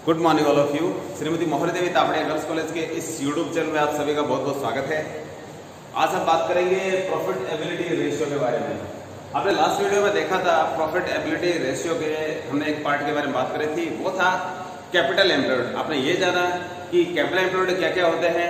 Good morning all of you. Shrimati मोहरी देवी Tapadia girls college के इस यूट्यूब चैनल में आप सभी का बहुत बहुत स्वागत है। आज हम बात करेंगे प्रॉफिटेबिलिटी रेशियो के बारे में। आपने लास्ट वीडियो में देखा था प्रॉफिटेबिलिटी रेशियो के, हमने एक पार्ट के बारे में बात करी थी, वो था कैपिटल एम्प्लॉयड। आपने ये जाना कि कैपिटल एम्प्लॉयड क्या क्या होते हैं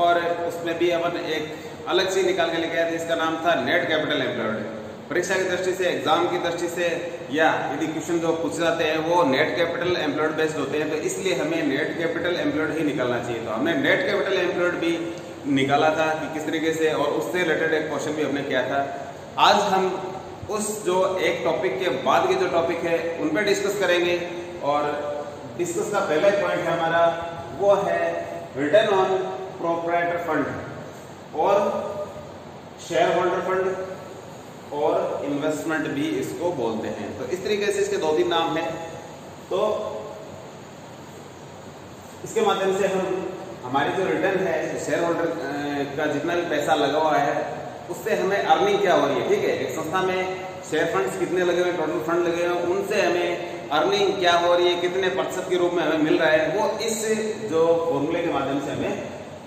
और उसमें भी अपन एक अलग चीज निकाल के लेके आए थे, इसका नाम था नेट कैपिटल एम्प्लॉयड। परीक्षा की दृष्टि से, एग्जाम की दृष्टि से या यदि क्वेश्चन जो पूछे जाते हैं वो नेट कैपिटल एम्प्लॉयड बेस्ड होते हैं, तो इसलिए हमें नेट कैपिटल एम्प्लॉयड ही निकालना चाहिए। तो हमने नेट कैपिटल एम्प्लॉयड भी निकाला था कि किस तरीके से, और उससे रिलेटेड एक क्वेश्चन भी हमने किया था। आज हम उस जो एक टॉपिक के बाद के जो टॉपिक है उन पर डिस्कस करेंगे, और डिस्कस का पहला पॉइंट है हमारा, वो है रिटर्न ऑन प्रोप्राइटर फंड और शेयर होल्डर फंड और इन्वेस्टमेंट भी इसको बोलते हैं। तो इस तरीके से इसके दो तीन नाम हैं। तो इसके माध्यम से हम हमारी जो रिटर्न है शेयर होल्डर का जितना भी पैसा लगा हुआ है उससे हमें अर्निंग क्या हो रही है, ठीक है। एक संस्था में शेयर फंड्स कितने लगे हुए, टोटल फंड लगे हुए, उनसे हमें अर्निंग क्या हो रही है, कितने प्रतिशत के रूप में हमें मिल रहा है, वो इस जो फॉर्मूले के माध्यम से हमें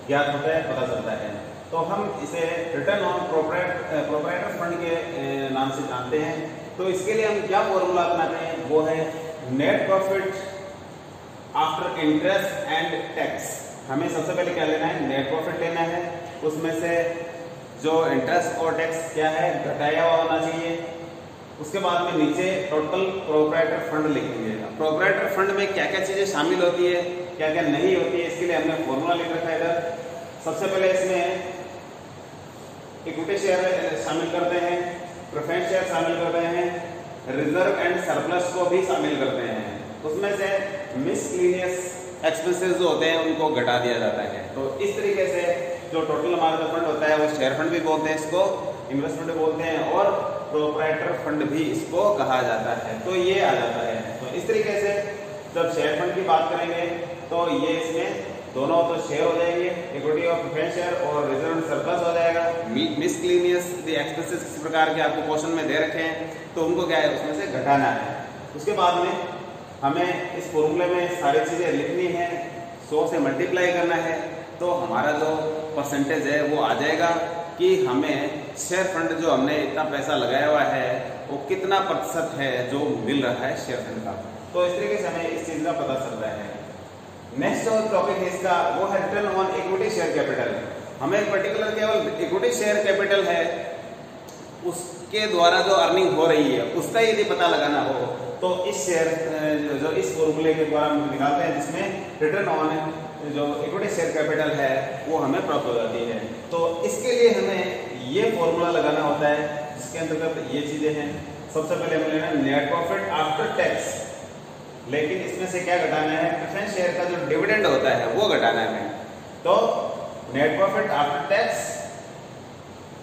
ज्ञात होता है, पता चलता है। तो हम इसे रिटर्न ऑन प्रोप्राइटर फंड के नाम से जानते हैं। तो इसके लिए हम क्या फॉर्मूला अपनाते हैं, वो है net profit after interest and tax. हमें सबसे पहले क्या लेना है, नेट प्रॉफिट लेना है, उसमें से जो इंटरेस्ट और टैक्स क्या है घटाया हुआ होना चाहिए। उसके बाद में नीचे टोटल प्रोप्राइटर फंड लिखेंगे। प्रोप्राइटर फंड में क्या क्या चीजें शामिल होती है, क्या क्या नहीं होती है, इसके लिए हमने फॉर्मूला लिख रखा है इधर। सबसे पहले इसमें इक्विटी शेयर शामिल करते हैं, प्रेफरेंस शेयर शामिल करते हैं, रिजर्व एंड सरप्लस को भी शामिल करते हैं। उसमें से मिसलेनियस एक्सपेंसेस जो होते हैं उनको घटा दिया जाता है। तो इस तरीके से जो टोटल हमारा जो फंड होता है वो शेयर फंड भी बोलते हैं इसको, इन्वेस्टमेंट भी बोलते हैं, और प्रोप्राइटर फंड भी इसको कहा जाता है। तो ये आ जाता है। तो इस तरीके से जब शेयर फंड की बात करेंगे तो ये इसमें दोनों तो शेयर हो जाएंगे, इक्विटी और प्रेफरेंस शेयर, और रिजर्व सरप्लस हो जाएगा। मिसलेनियस एक्सपेंसेस किस प्रकार के आपको क्वेश्चन में दे रखे हैं, तो उनको क्या है उसमें से घटाना है। उसके बाद में हमें इस फॉर्मूले में सारी चीजें लिखनी है, 100 से मल्टीप्लाई करना है, तो हमारा जो परसेंटेज है वो आ जाएगा कि हमें शेयर फंड जो हमने इतना पैसा लगाया हुआ है वो कितना प्रतिशत है जो मिल रहा है शेयर फंड का। तो इस तरीके से हमें इस चीज का पता चलता है। नेक्स्ट जो टॉपिक है इसका वो है return on equity share capital. हमें पर्टिकुलर केवल इक्विटी शेयर कैपिटल है उसके द्वारा जो अर्निंग हो रही है उसका यदि पता लगाना हो तो इस शेयर जो इस फॉर्मूले के द्वारा हम निकालते हैं, जिसमें रिटर्न ऑन जो इक्विटी शेयर कैपिटल है वो हमें प्राप्त हो जाती है। तो इसके लिए हमें ये फॉर्मूला लगाना होता है, जिसके अंतर्गत ये चीजें हैं। सबसे पहले हमें लेना है नेट प्रॉफिट आफ्टर टैक्स, लेकिन इसमें से क्या घटाना है, प्रेफरेंस शेयर का जो डिविडेंड होता है वो घटाना है। तो नेट प्रॉफिट आफ्टर टैक्स,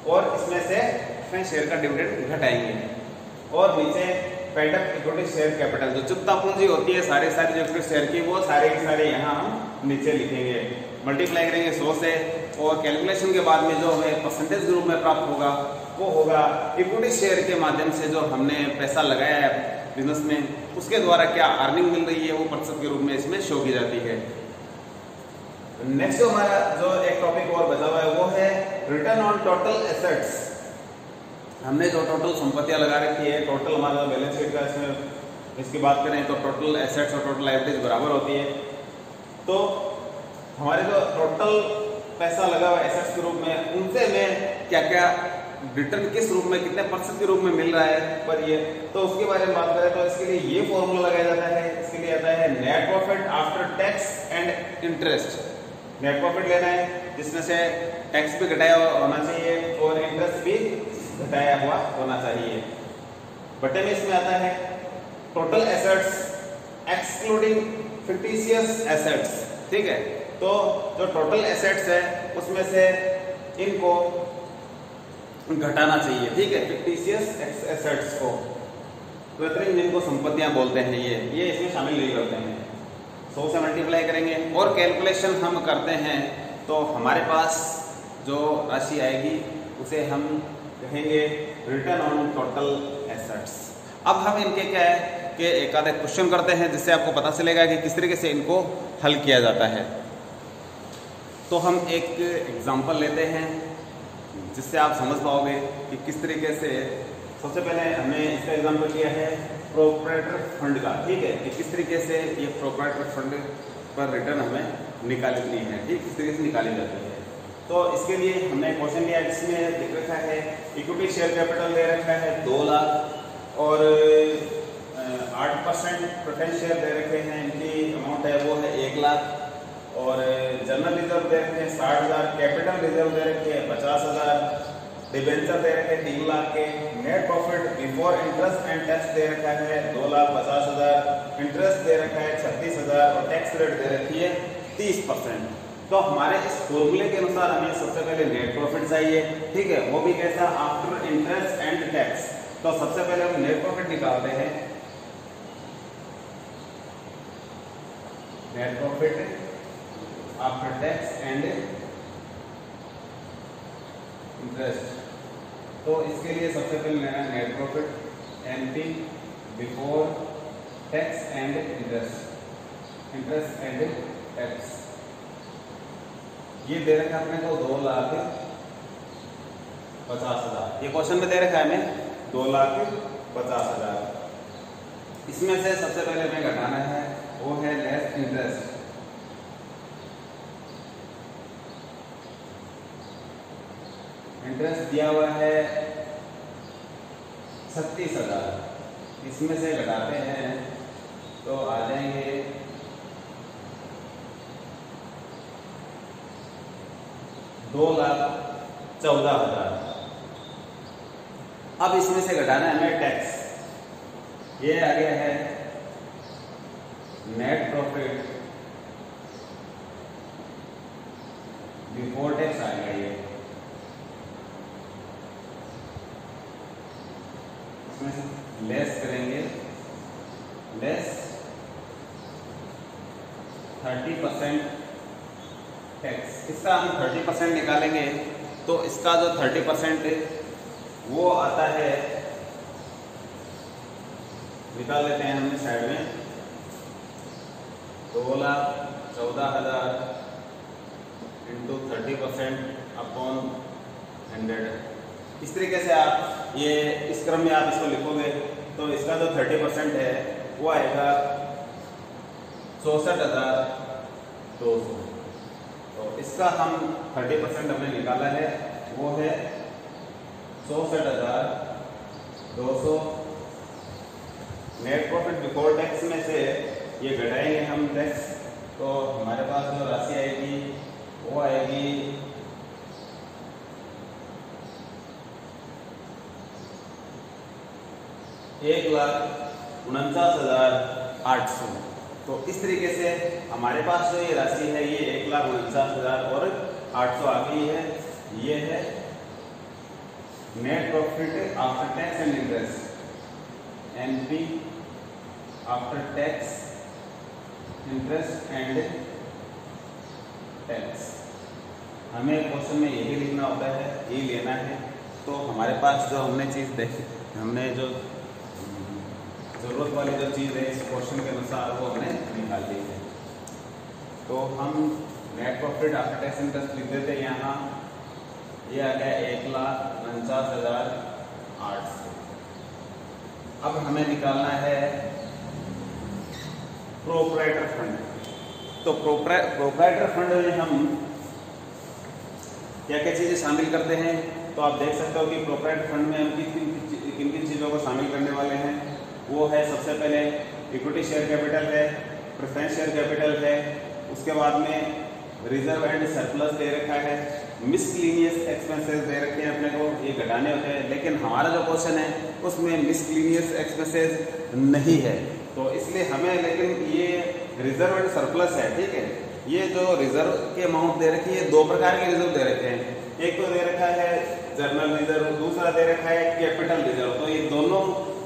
और इसमें से प्रेफरेंस शेयर का डिविडेंड घटाएंगे, और नीचे paid up equity share capital, जो चुकता पूंजी होती है सारी जो इक्विटी शेयर की, वो सारे के सारे यहाँ हम नीचे लिखेंगे, मल्टीप्लाई करेंगे 100 से, और कैलकुलेशन के बाद में जो हमें परसेंटेज के रूप में प्राप्त होगा वो होगा इक्विटी शेयर के माध्यम से जो हमने पैसा लगाया है बिजनेस में, उसके द्वारा क्या अर्निंग मिल रही है वो प्रतिशत के रूप में इसमें शो की जाती है। नेक्स्ट जो हमारा जो एक टॉपिक और बचा हुआ है वो है रिटर्न ऑन टोटल एसेट्स। हमने जो टोटल संपत्तियां लगा रखी है, टोटल हमारा बैलेंस शीट का इसमें इसकी बात करें तो टोटल एसेट्स और टोटल लायबिलिटीज बराबर होती है। तो हमारे जो टोटल पैसा लगा हुआ एसेट्स के रूप में, उनसे हमें क्या क्या रिटर्न किस रूप में, कितने प्रतिशत के रूप में मिल रहा है पर ये, तो उसके बारे में बात करें तो इसके लिए ये फॉर्मूला लगाया जाता है। इसके लिए आता है net profit after tax and interest. Net profit लेना है जिसमें से टैक्स भी घटाया होना चाहिए और इंटरेस्ट भी घटाया हुआ होना चाहिए। बटे में इसमें आता है total assets excluding fictitious assets, ठीक है। तो जो टोटल एसेट्स है उसमें से इनको घटाना चाहिए, ठीक है, फिक्टिशियस एसेट्स को, कृत्रिम जिनको संपत्तियां बोलते हैं ये इसमें शामिल नहीं करते हैं। 100 से मल्टीप्लाई करेंगे और कैलकुलेशन हम करते हैं तो हमारे पास जो राशि आएगी उसे हम कहेंगे रिटर्न ऑन टोटल एसेट्स। अब हम इनके क्या है कि एक आधा क्वेश्चन करते हैं जिससे आपको पता चलेगा कि किस तरीके से इनको हल किया जाता है। तो हम एक एग्जांपल लेते हैं जिससे आप समझ पाओगे कि किस तरीके से। सबसे पहले हमने इसका एग्जांपल लिया है प्रोप्राइटर फंड का, ठीक है, कि किस तरीके से ये प्रोप्राइटर फंड पर रिटर्न हमें निकालनी है, ठीक, किस तरीके से निकाली जाती है। तो इसके लिए हमने क्वेश्चन लिया जिसमें लिख रखा है इक्विटी शेयर कैपिटल दे रखा है 2 लाख और 8% प्रेफरेंस शेयर दे रखे हैं, इनकी अमाउंट है वो है 1 लाख और जनरल रिजर्व दे रखे हैं 60,000, कैपिटल रिजर्व दे रखे हैं 50,000, डिबेंचर दे रखे हैं 3 लाख के, net profit before interest and tax दे रखा है 2,50,000, इंटरेस्ट दे रखा है 36,000 और टैक्स रेट दे रखी है 30%। तो हमारे इस फॉर्मूले के अनुसार हमें सबसे पहले नेट प्रॉफिट चाहिए, ठीक है, वो भी कैसा, आफ्टर इंटरेस्ट एंड टैक्स। तो सबसे पहले हम नेट प्रॉफिट निकालते हैं। Net profit after tax and interest. तो इसके लिए सबसे पहले लेना net profit NP before tax and interest, interest and tax. ये दे रखा है अपने को 2,50,000, ये क्वेश्चन में दे रखा है हमें 2,50,000। इसमें से सबसे पहले हमें घटाना है वो है लेस इंटरेस्ट। इंटरेस्ट दिया हुआ है 36,000, इसमें से घटाते हैं तो आ जाएंगे 2,14,000। अब इसमें से घटाना है हमें टैक्स, ये आ गया है नेट प्रॉफिट बिफोर टैक्स आ गया ये, इसमें से लेस करेंगे, लेस 30% टैक्स। इसका हम 30% निकालेंगे तो इसका जो 30% वो आता है, निकाल लेते हैं हमने साइड में, 2,14,000 इंटू 30% अपॉन 100। इस तरीके से आप ये इस क्रम में आप इसको लिखोगे तो इसका जो 30% है वो आएगा 64,200। तो इसका हम 30% हमने निकाला है वो है 64,200। नेट प्रॉफिट बिफोर टैक्स में से ये घटाएंगे हम टैक्स, तो हमारे पास जो राशि आएगी वो आएगी 1,49,800। तो इस तरीके से हमारे पास जो ये राशि है ये 1,49,800 आ गई है। ये है net profit after tax and interest, NP after tax interest and tax. हमें क्वेश्चन में यही लिखना होता है, यही लेना है। तो हमारे पास जो हमने चीज़ देखी, हमने जो जरूरत वाली जो चीज़ है इस क्वेश्चन के अनुसार वो हमने निकाल ली है। तो हम net profit after tax interest लिख देते हैं यहाँ, ये आ गया 1,49,800। अब हमें निकालना है प्रोप्राइटर फंड। तो प्रोप्राइटर फंड में हम क्या क्या चीज़ें शामिल करते हैं, तो आप देख सकते हो कि प्रोप्राइटर फंड में हम किन किन चीज़ों को शामिल करने वाले हैं। वो है सबसे पहले इक्विटी शेयर कैपिटल है, प्रेफरेंस शेयर कैपिटल है, उसके बाद में रिजर्व एंड सरप्लस दे रखा है, मिसलिनियस एक्सपेंसेस दे रखे हैं अपने को, ये घटाने होते हैं। लेकिन हमारा जो क्वेश्चन है उसमें मिसलिनियस एक्सपेंसेस नहीं है, तो इसलिए हमें, लेकिन ये रिजर्व एंड सरप्लस है, ठीक है। ये जो रिजर्व की अमाउंट दे रखी है, 2 प्रकार के रिजर्व दे रखे हैं, एक तो दे रखा है जर्नल रिजर्व, दूसरा दे रखा है कैपिटल रिजर्व। तो ये दोनों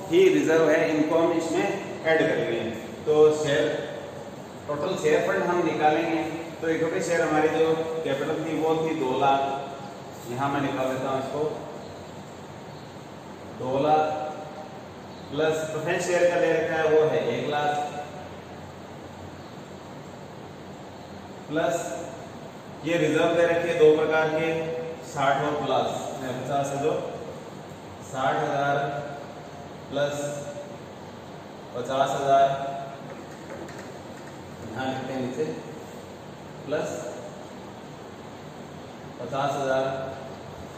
ही रिजर्व है, इनको हम इसमें ऐड करेंगे। तो टोटल शेयर फंड हम निकालेंगे। तो इक्विटी शेयर हमारी जो कैपिटल थी वो थी 2 लाख, यहाँ मैं निकाल देता हूँ इसको, 2 लाख प्लस प्रेफरेंस शेयर का दे रखा है वो है 1 लाख, प्लस ये रिजर्व दे रखी है 2 प्रकार के, 60 और प्लस 50 है जो 60,000 प्लस 50,000, ध्यान रखते हैं नीचे, प्लस 50,000।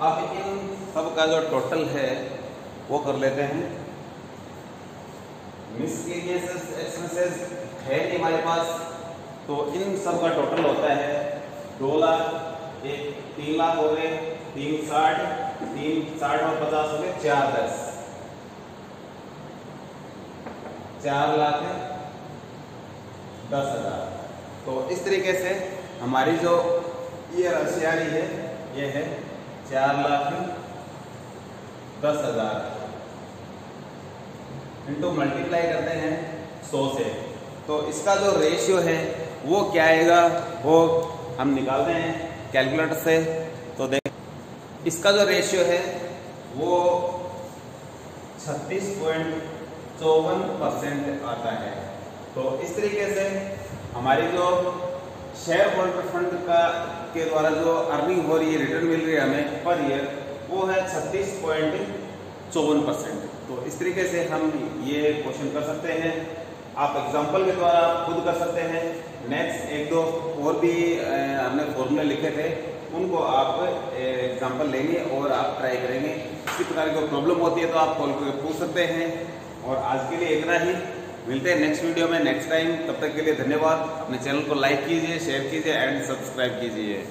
अब इन सब का जो टोटल है वो कर लेते हैं। मिसलेनियस एक्सपेंसेस है नहीं हमारे पास, तो इन सब का टोटल होता है 2 लाख, एक 3 लाख हो गए, 360 और 50 हो गए 410, 4,10,000। तो इस तरीके से हमारी जो ये राशि आ रही है ये है 4,10,000 इंटू मल्टीप्लाई करते हैं 100 से। तो इसका जो रेशियो है वो क्या आएगा वो हम निकालते हैं कैलकुलेटर से। तो देख इसका जो रेशियो है वो 36.54% आता है। तो इस तरीके से हमारी जो शेयर होल्डर फंड का के द्वारा जो अर्निंग हो रही है, रिटर्न मिल रही है हमें पर ईयर, वो है 36.54%। तो इस तरीके से हम ये क्वेश्चन कर सकते हैं। आप एग्जांपल के द्वारा खुद कर सकते हैं। नेक्स्ट 1-2 और भी हमने फॉर्मूले लिखे थे, उनको आप एग्जांपल लेंगे और आप ट्राई करेंगे। इसी प्रकार की प्रॉब्लम होती है तो आप कॉल करके पूछ सकते हैं। और आज के लिए इतना ही, मिलते हैं नेक्स्ट वीडियो में नेक्स्ट टाइम। तब तक के लिए धन्यवाद। अपने चैनल को लाइक कीजिए, शेयर कीजिए एंड सब्सक्राइब कीजिए।